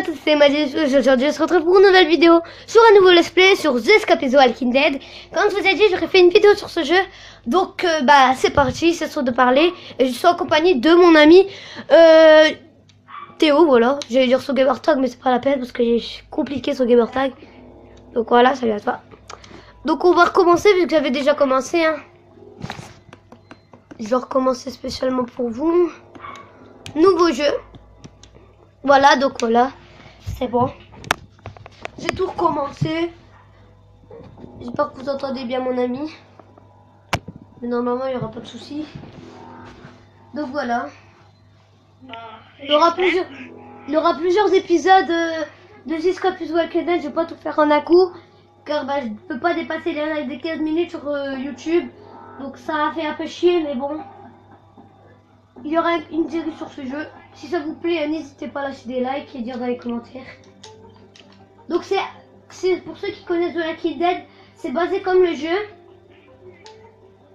à tous, c'est Mathis. Aujourd'hui, on se retrouve pour une nouvelle vidéo sur un nouveau let's play sur The Escape of the Walking Dead. Comme je vous ai dit, j'aurais fait une vidéo sur ce jeu. Donc, c'est parti, c'est sûr de parler. Et je suis en compagnie de mon ami Théo, voilà. J'allais dire son gamertag, mais c'est pas la peine parce que j'ai compliqué son gamertag. Donc voilà, salut à toi. Donc on va recommencer vu que j'avais déjà commencé. Hein. Je vais recommencer spécialement pour vous. Nouveau jeu. Voilà, donc voilà. C'est bon. J'ai tout recommencé. J'espère que vous entendez bien mon ami. Mais normalement, il n'y aura pas de soucis. Donc voilà. Il y aura plusieurs épisodes de The Escape of the Walking Dead. Je vais pas tout faire en un coup. Car je ne peux pas dépasser les 15 minutes sur YouTube. Donc ça a fait un peu chier, mais bon. Il y aura une série sur ce jeu. Si ça vous plaît, n'hésitez pas à lâcher des likes et dire dans les commentaires. Donc c'est pour ceux qui connaissent The Walking Dead, c'est basé comme le jeu.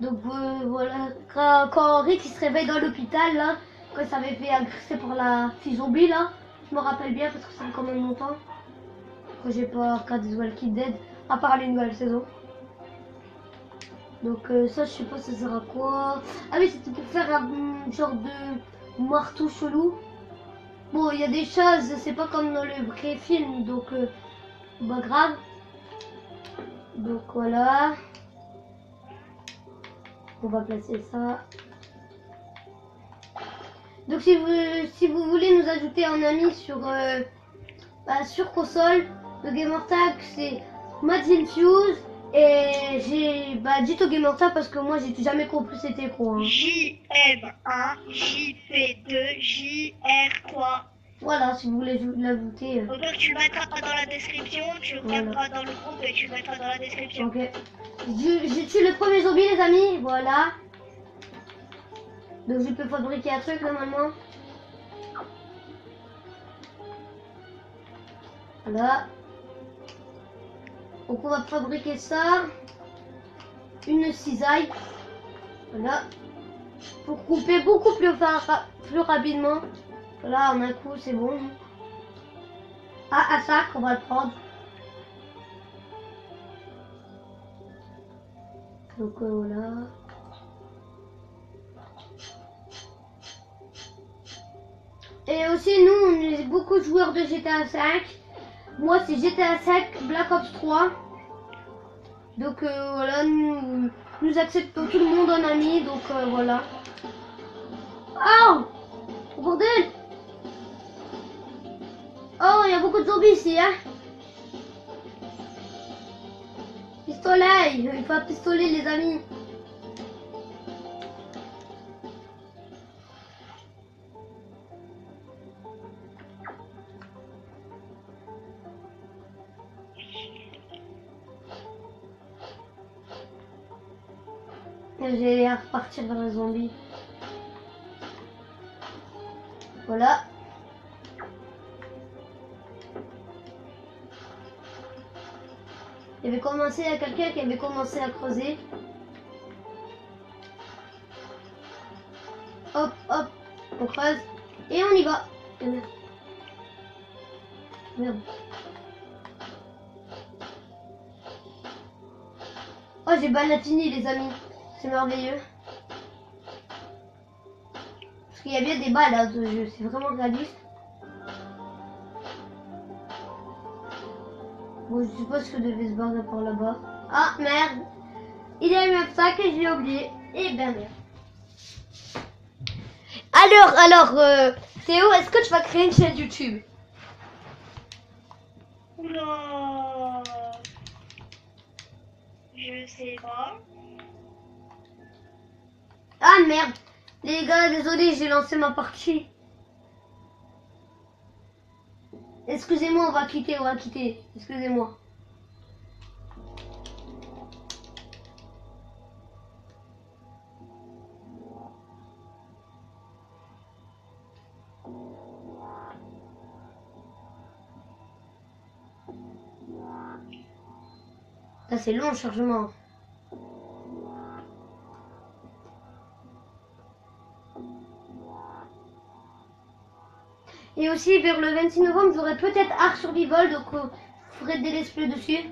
Donc voilà, quand Rick il se réveille dans l'hôpital là, quand il s'avait fait agresser par la fille zombie là, je me rappelle bien parce que ça fait quand même longtemps que j'ai pas regardé The Walking Dead, à part les nouvelles saisons. Donc ça je sais pas ça sert à quoi. Ah oui, c'était pour faire un genre de marteau chelou. Bon, il y a des choses, c'est pas comme dans le vrai film, donc pas grave. Donc voilà. On va placer ça. Donc si vous voulez nous ajouter en ami sur sur console, le gamertag c'est MadsInfuse et j'ai dites au gamertag parce que moi j'ai jamais compris c'était quoi. Hein. JM1, JP2, JR3. Voilà, si vous voulez l'ajouter. Donc tu le mettras pas dans la description, tu le regarderas dans le groupe et tu le mettras dans la description. Ok. J'ai tué le premier zombie les amis, voilà. Donc je peux fabriquer un truc normalement. Voilà. Donc on va fabriquer ça. Une cisaille. Voilà. Pour couper beaucoup plus rapidement. Voilà, en un coup c'est bon. Ah, un sac, on va le prendre. Donc voilà. Et aussi nous, on est beaucoup de joueurs de GTA 5. Moi c'est GTA 5 Black Ops 3. Donc voilà, nous acceptons tout le monde en ami, donc voilà. Oh, bordel! Oh, il y a beaucoup de zombies ici, hein. Pistolet, il faut un pistolet les amis. J'ai à repartir vers les zombies. Voilà. Il y a quelqu'un qui avait commencé à creuser. Hop, hop, on creuse. Et on y va. Merde. Oh, j'ai Banatini les amis. C'est merveilleux. Parce qu'il y a bien des balles dans ce jeu. C'est vraiment réaliste. Bon, je suppose que je devais se barrer par là-bas. Ah, merde. Il y a eu un sac et je l'ai oublié. Eh ben merde. Alors, Théo, est-ce que tu vas créer une chaîne YouTube? Oula. Je sais pas. Ah merde. Les gars, désolé, j'ai lancé ma partie. Excusez-moi, on va quitter. Excusez-moi. Ça c'est long le chargement. Et aussi vers le 26 novembre, j'aurai peut-être Ark Survival, donc je ferai des let's play dessus.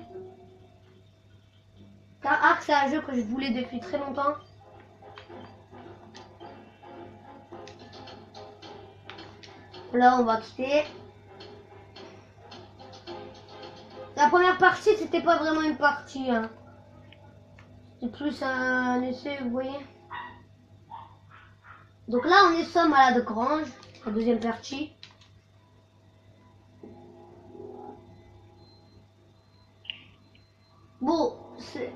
Car Ark, c'est un jeu que je voulais depuis très longtemps. Là, on va quitter. La première partie, c'était pas vraiment une partie. Hein. C'était plus un essai, vous voyez. Donc là, on est sommes à la grange, la deuxième partie. Bon,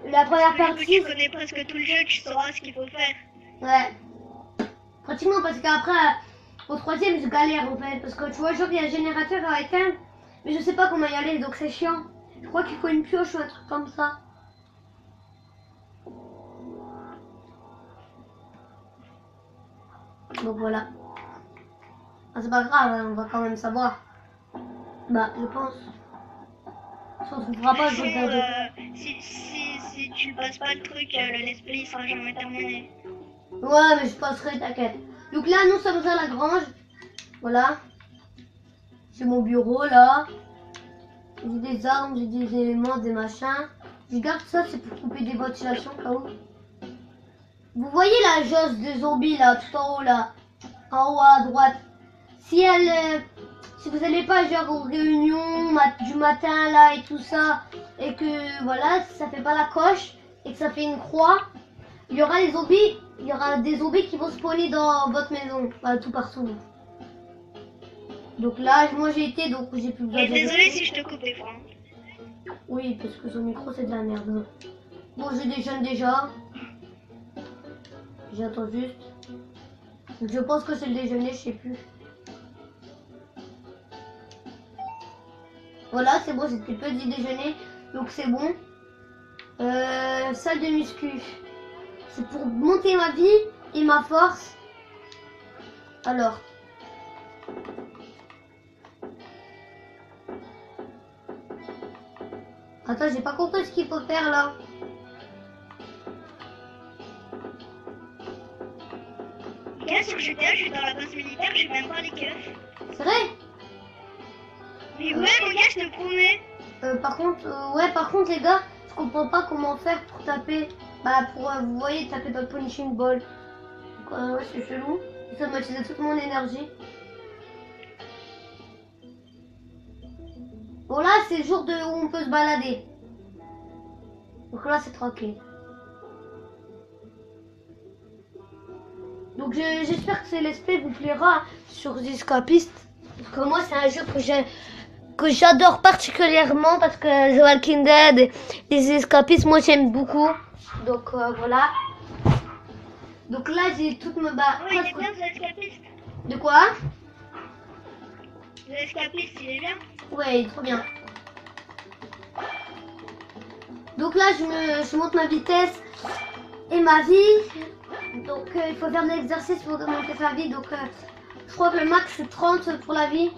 la première partie. Tu connais presque tout le jeu, tu sauras ce qu'il faut faire. Ouais. Pratiquement, parce qu'après, au troisième, je galère en fait. Parce que tu vois, genre, il y a un générateur à éteindre, mais je sais pas comment y aller, donc c'est chiant. Je crois qu'il faut une pioche ou un truc comme ça. Donc voilà. Ah, c'est pas grave, hein, on va quand même savoir. Bah, je pense. Si on trouvera pas, je regarde. Si tu passes pas le truc, le let's play sera jamais terminé. Ouais, mais je passerai, t'inquiète. Donc là, nous sommes à la grange. Voilà. C'est mon bureau, là. J'ai des armes, j'ai des éléments, des machins. Je garde ça, c'est pour couper des ventilations, là haut. Vous voyez la josse de zombies, là, tout en haut, là. En haut à droite. Si vous n'allez pas, genre, aux réunions du matin, là, et tout ça, et que, voilà, ça fait pas la coche, et que ça fait une croix, il y aura les zombies. Il y aura des zombies qui vont spawner dans votre maison, tout partout. Donc là, moi j'ai été, donc j'ai plus besoin de... Désolé si je te coupe des fois. Oui, parce que son micro c'est de la merde. Bon, je déjeune déjà. J'attends juste. Je pense que c'est le déjeuner, je sais plus. Voilà, c'est bon, c'était petit déjeuner, donc c'est bon. Salle de muscu. C'est pour monter ma vie et ma force. Alors. Attends, j'ai pas compris ce qu'il faut faire là. Gars, sur GTA, je suis dans la base militaire, je suis même pas les keufs. C'est vrai? Mais ouais, mon gars, je te promets. Par contre, les gars, je comprends pas comment faire pour taper. Bah, vous voyez, taper dans le punching ball. Donc, ouais, c'est chelou. Ça m'a utilisé toute mon énergie. Bon, là, c'est le jour où on peut se balader. Donc là, c'est tranquille. Donc, j'espère que ce let's play vous plaira sur The Escapist. Parce que moi, c'est un jeu que j'adore particulièrement parce que The Walking Dead et les Escapistes, moi j'aime beaucoup. Donc voilà. Donc là j'ai toute ma barre. Ouais, il est bien, The Escapist. De quoi? The Escapist, il est bien. Ouais, il est trop bien. Donc là je monte ma vitesse et ma vie. Donc il faut faire de l'exercice pour monter sa vie. Donc je crois que le max c'est 30 pour la vie.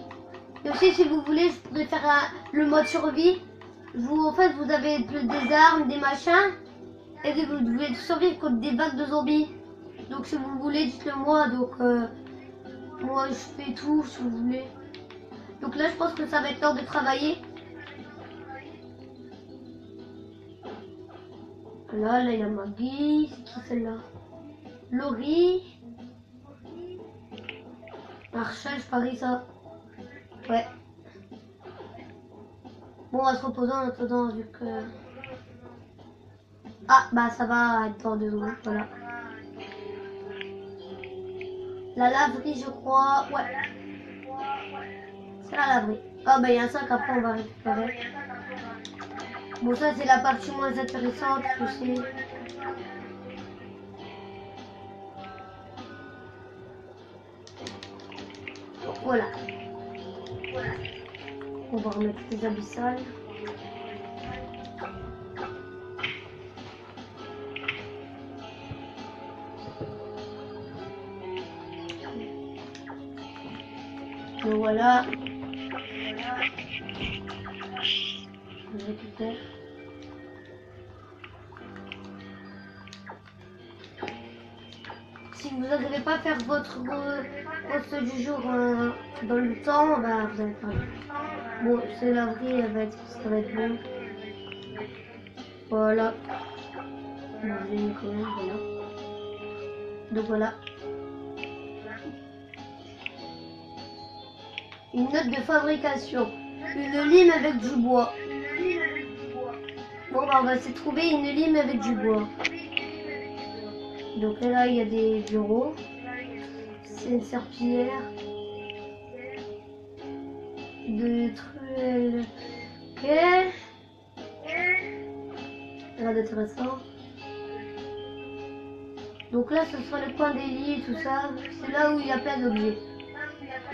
Et aussi, si vous voulez, je pourrais faire le mode survie. En fait, vous avez des armes, des machins. Et vous devez survivre contre des vagues de zombies. Donc, si vous voulez, dites-le moi. Donc, moi, je fais tout, si vous voulez. Donc là, je pense que ça va être l'heure de travailler. Là, il y a Maggie. C'est qui celle-là? Laurie. Marshall, je parie ça. Ouais. Bon, on va se reposer en attendant vu que... Ah, bah ça va être dans 2 secondes, voilà. La laverie, je crois... Ouais. C'est la laverie. Ah, bah il y a un sac, après on va récupérer. Bon, ça c'est la partie moins intéressante aussi. Voilà. On va remettre les habits sales. Donc voilà. Je récupère. si vous n'arrivez pas à faire votre poste du jour dans le temps, bah vous allez faire. Bon, c'est la vraie, ça va être bon. Voilà. Bon, j'ai mis quand même, voilà. Donc voilà. Une note de fabrication. Une lime avec du bois. Bon, bah, on va essayer de trouver une lime avec du bois. Donc là, il y a des bureaux. C'est une serpillière. De truelles. Ok. Rien d'intéressant. Donc là, ce sera le coin des lits, tout ça. C'est là où il y a plein d'objets.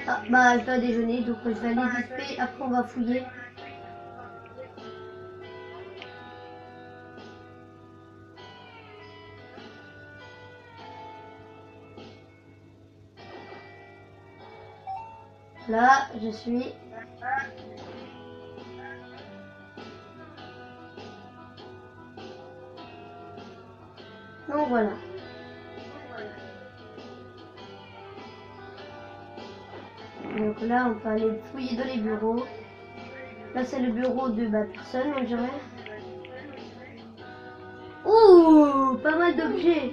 Ah, bah, je dois déjeuner, donc je vais aller vite fait. Après, on va fouiller. Là, je suis. Donc voilà. Donc là, on peut aller fouiller dans les bureaux. Là, c'est le bureau de personne, on dirait. Ouh, pas mal d'objets.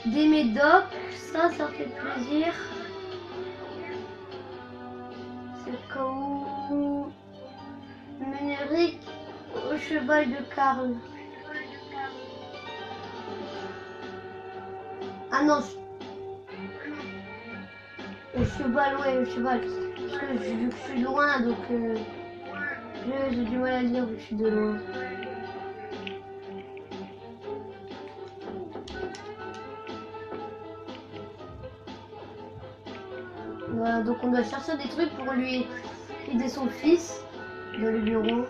Des médocs, ça fait plaisir. C'est comme numérique au cheval de Karl. Ah non, au cheval, ouais, au cheval. Parce que vu que je suis loin, donc j'ai du mal à lire vu que je suis de loin. Voilà, donc on doit chercher des trucs pour lui aider son fils dans le bureau.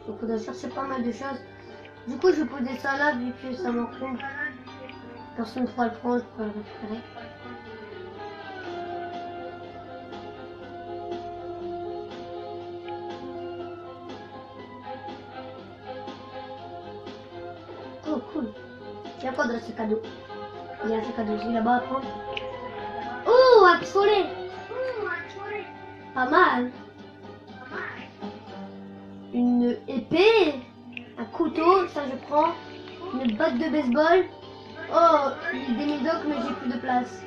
Donc on doit chercher pas mal de choses. Du coup, je vais poser ça là vu que ça m'encombre. Personne ne pourra le prendre, je pourrai le récupérer. Oh cool. Il y a quoi dans ce cadeau? Il y a ce cadeau aussi là-bas à prendre. Oh, un pistolet. Pas mal. Une épée. Un couteau, ça je prends. Une batte de baseball. Oh, des médocs, mais j'ai plus de place.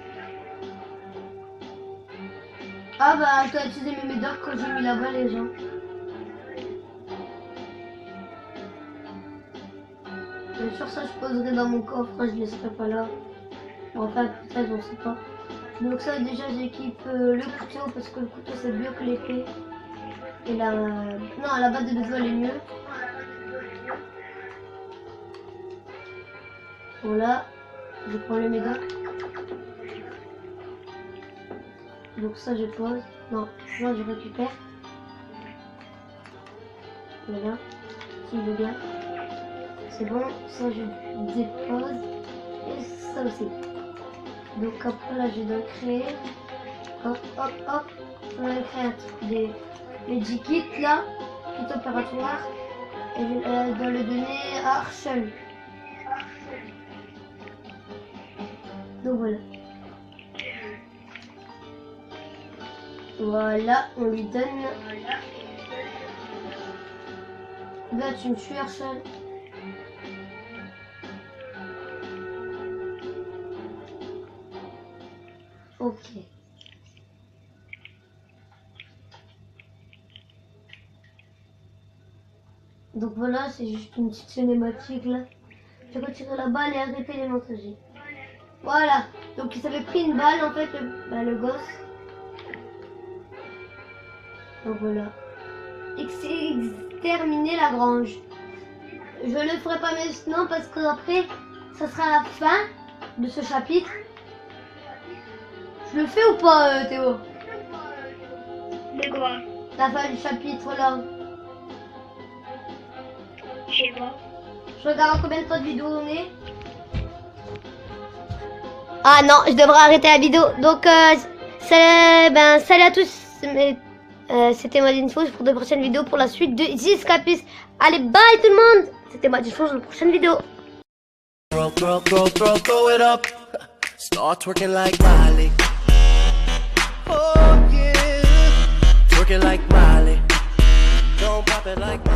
Ah bah, je dois utiliser mes médocs quand j'ai mis là-bas les gens. Bien sûr, ça je poserai dans mon coffre, je ne laisserai pas là. Enfin, peut-être, on sait pas. Donc ça, déjà, j'équipe le couteau, parce que le couteau c'est mieux que l'épée. Et la... Non, la batte de baseball est mieux. Voilà, je prends le médoc. Donc ça je pose. Non, moi je récupère. Voilà, s'il veut bien. C'est bon, ça je dépose. Et ça aussi. Donc après là je dois créer. Hop, hop, hop. On va créer un truc des Medikit là, kit opératoire. Et je dois le donner à Arshel. Donc voilà. Voilà, on lui donne. Là, tu me tues, Arshel. Ok. Donc voilà, c'est juste une petite cinématique là. J'ai retiré la balle et arrêté les mensagers. Voilà, donc il s'avait pris une balle en fait, le gosse. Donc voilà. Exterminer la grange. Je le ferai pas maintenant parce que après, ça sera la fin de ce chapitre. Je le fais ou pas, Théo? De quoi? La fin du chapitre là. Je sais pas. Je regarde combien de temps de vidéo on est. Ah non, je devrais arrêter la vidéo. Donc, salut à tous. C'était Madinfos pour de prochaines vidéos pour la suite de Escapist. Allez, bye tout le monde. C'était Madinfos pour la prochaine vidéo. Throw it up. Start twerking like Miley. Oh yeah, twerking like Miley. Don't pop it like